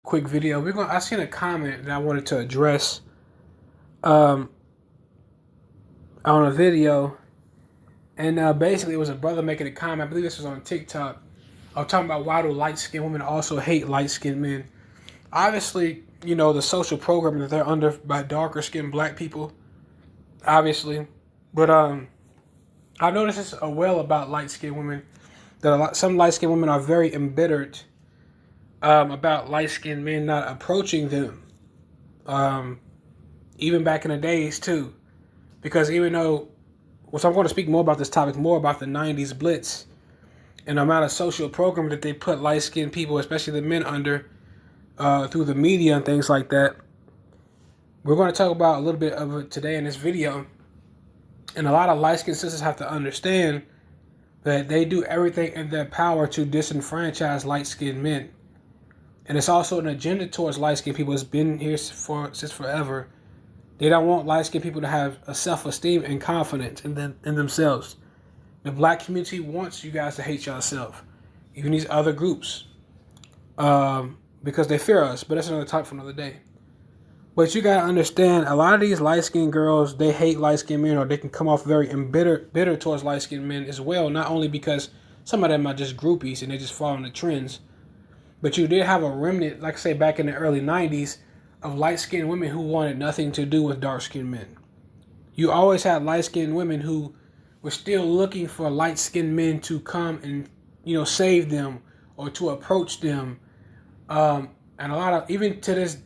quick video. I seen a comment that I wanted to address um, on a video, and basically it was a brother making a comment. I believe this was on TikTok. I was talking about why do light skinned women also hate light skinned men. Obviously, the social programming that they're under by darker skinned black people. Obviously, but I noticed this as well about light skinned women. Some light skinned women are very embittered about light skinned men not approaching them. Even back in the days too, because even though, so I'm going to speak more about this topic, more about the '90s Blitz and the amount of social programming that they put light skinned people, especially the men, under through the media and things like that. We're going to talk about a little bit of it today in this video. And a lot of light skinned sisters have to understand that they do everything in their power to disenfranchise light skinned men. And it's also an agenda towards light skinned people. It's been here since forever. They don't want light skinned people to have a self-esteem and confidence in themselves. The black community wants you guys to hate yourself, even these other groups, because they fear us. But that's another topic for another day. But you gotta understand, a lot of these light-skinned girls, they hate light-skinned men, or they can come off very bitter towards light-skinned men as well. Not only because some of them are just groupies and they just follow the trends, but you did have a remnant, like I say, back in the early '90s, of light-skinned women who wanted nothing to do with dark-skinned men. You always had light-skinned women who were still looking for light-skinned men to come and save them or to approach them, and a lot of, even to this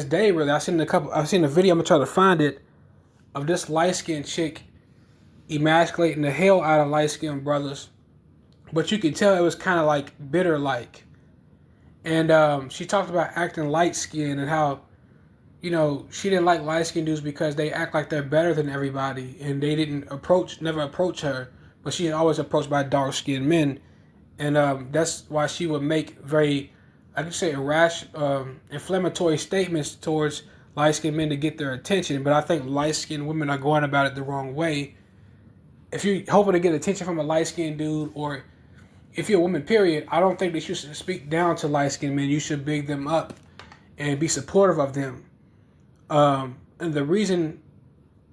day, really, I've seen a video, I'm gonna try to find it, of this light-skinned chick emasculating the hell out of light-skinned brothers. But you can tell it was kind of like bitter-like. And she talked about acting light-skinned and how, she didn't like light-skinned dudes because they act like they're better than everybody. And they never approach her. But she always approached by dark-skinned men. And that's why she would make very, I could say, inflammatory statements towards light-skinned men to get their attention. But I think light-skinned women are going about it the wrong way. If you're hoping to get attention from a light-skinned dude, or if you're a woman, period, I don't think that you should speak down to light-skinned men. You should big them up and be supportive of them. And the reason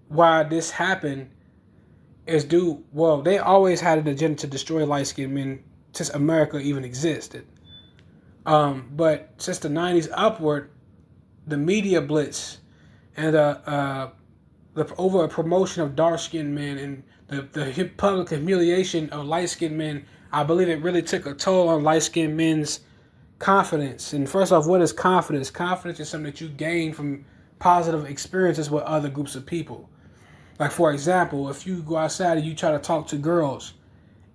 why this happened is they always had an agenda to destroy light-skinned men since America even existed. But since the '90s upward, the media blitz and the over a promotion of dark-skinned men and the public humiliation of light-skinned men, I believe it really took a toll on light-skinned men's confidence. And first off, what is confidence? Confidence is something that you gain from positive experiences with other groups of people. Like, for example, if you go outside and you try to talk to girls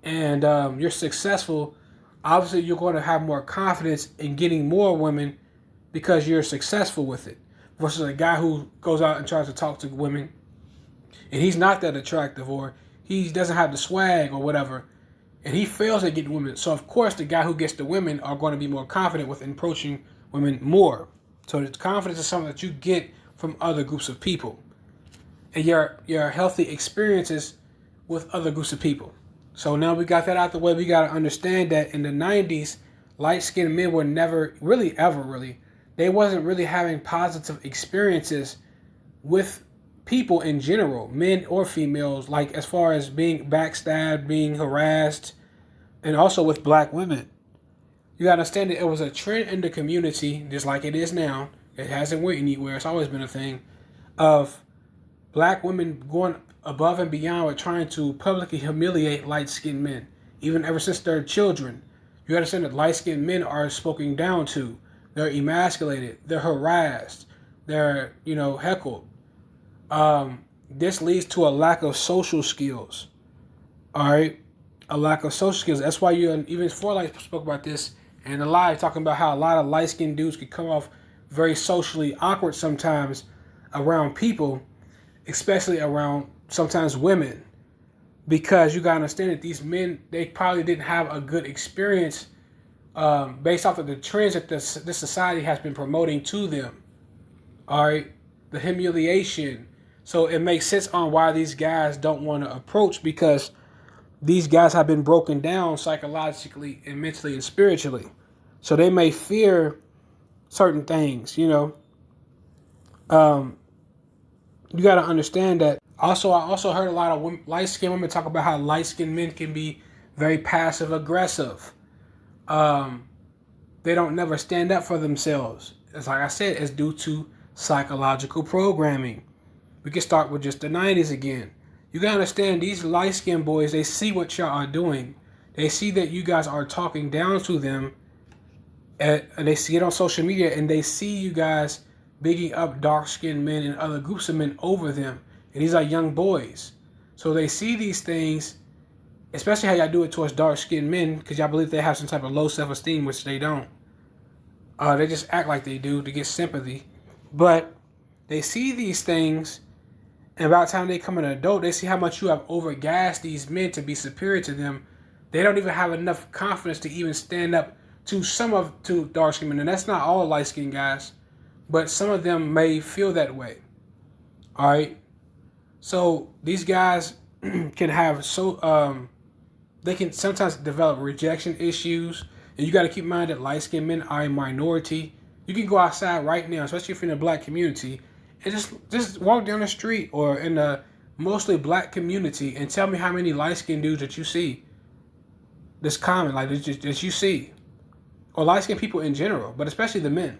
and you're successful, obviously you're going to have more confidence in getting more women because you're successful with it. Versus a guy who goes out and tries to talk to women and he's not that attractive, or he doesn't have the swag or whatever, and he fails at getting women. So of course the guy who gets the women are going to be more confident with approaching women more. So the confidence is something that you get from other groups of people, and your healthy experiences with other groups of people. So now we got that out the way. We got to understand that in the '90s, light-skinned men were never really, they wasn't really having positive experiences with people in general, men or females, like as far as being backstabbed, being harassed, and also with black women. You gotta understand that it was a trend in the community, just like it is now. It hasn't went anywhere. It's always been a thing of black women going above and beyond with trying to publicly humiliate light-skinned men, even ever since they're children. You understand that light-skinned men are spoken down to. They're emasculated. They're harassed. They're, heckled. This leads to a lack of social skills. All right? A lack of social skills. That's why even 4Light spoke about this in the live, talking about how a lot of light-skinned dudes could come off very socially awkward sometimes around people, especially around sometimes women, because you got to understand that these men, they probably didn't have a good experience based off of the trends that this society has been promoting to them. All right? The humiliation. So it makes sense on why these guys don't want to approach, because these guys have been broken down psychologically and mentally and spiritually. So they may fear certain things, you know. Um, you got to understand that. Also, I also heard a lot of light skinned women talk about how light skinned men can be very passive aggressive. Um, they don't never stand up for themselves. It's like I said, it's due to psychological programming. We can start with just the 90s again. You gotta understand these light skinned boys, they see what y'all are doing. They see that you guys are talking down to them. And they see it on social media, and they see you guys bigging up dark skinned men and other groups of men over them. And these are young boys. So they see these things, especially how y'all do it towards dark skinned men, because y'all believe they have some type of low self esteem, which they don't. They just act like they do to get sympathy. But they see these things, and by the time they become an adult, they see how much you have overgassed these men to be superior to them. They don't even have enough confidence to even stand up to dark skinned men. And that's not all light skinned guys, but some of them may feel that way. All right. So these guys can have they can sometimes develop rejection issues. And you got to keep in mind that light skinned men are a minority. You can go outside right now, especially if you're in the black community, and just walk down the street or in a mostly black community and tell me how many light skinned dudes that you see. This common, like that you see. Or light skinned people in general, but especially the men.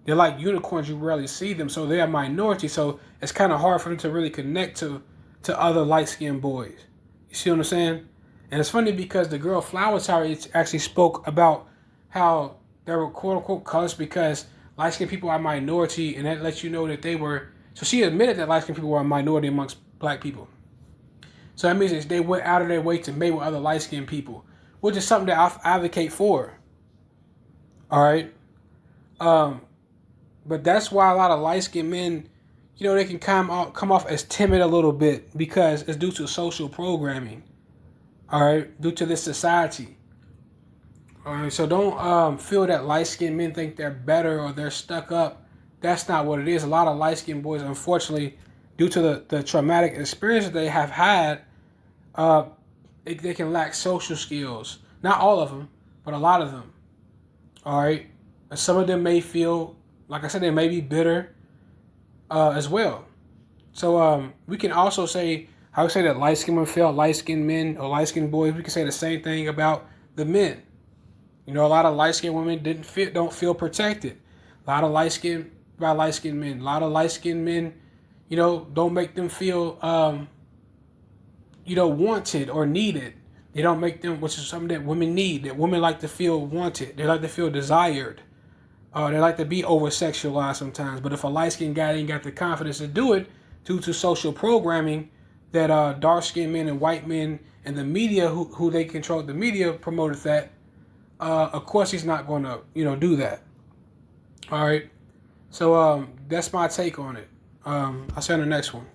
They're like unicorns, you rarely see them, so they're a minority, so it's kind of hard for them to really connect to other light skinned boys. You see what I'm saying? And it's funny because the girl Flower Tower actually spoke about how there were quote unquote colors because light skinned people are a minority, and that lets you know that they were. So she admitted that light skinned people were a minority amongst black people. So that means that they went out of their way to mate with other light skinned people, which is something that I advocate for. All right. But that's why a lot of light skinned men, they can come off as timid a little bit because it's due to social programming. All right, due to this society. All right, so don't feel that light skinned men think they're better or they're stuck up. That's not what it is. A lot of light skinned boys, unfortunately, due to the traumatic experience that they have had, they can lack social skills. Not all of them, but a lot of them. All right, and some of them may feel, like I said, they may be bitter as well. So we can also say, I would say that light skinned men feel light skinned men or light skinned boys. We can say the same thing about the men. A lot of light skinned women don't feel protected. A lot of light skinned men. A lot of light skinned men, don't make them feel wanted or needed. They don't make them, which is something that women need. That women like to feel wanted. They like to feel desired. They like to be over sexualized sometimes. But if a light skinned guy ain't got the confidence to do it due to social programming, that dark skinned men and white men and the media who they control, the media promoted that. Of course, he's not going to do that. All right. So that's my take on it. I'll see you on the next one.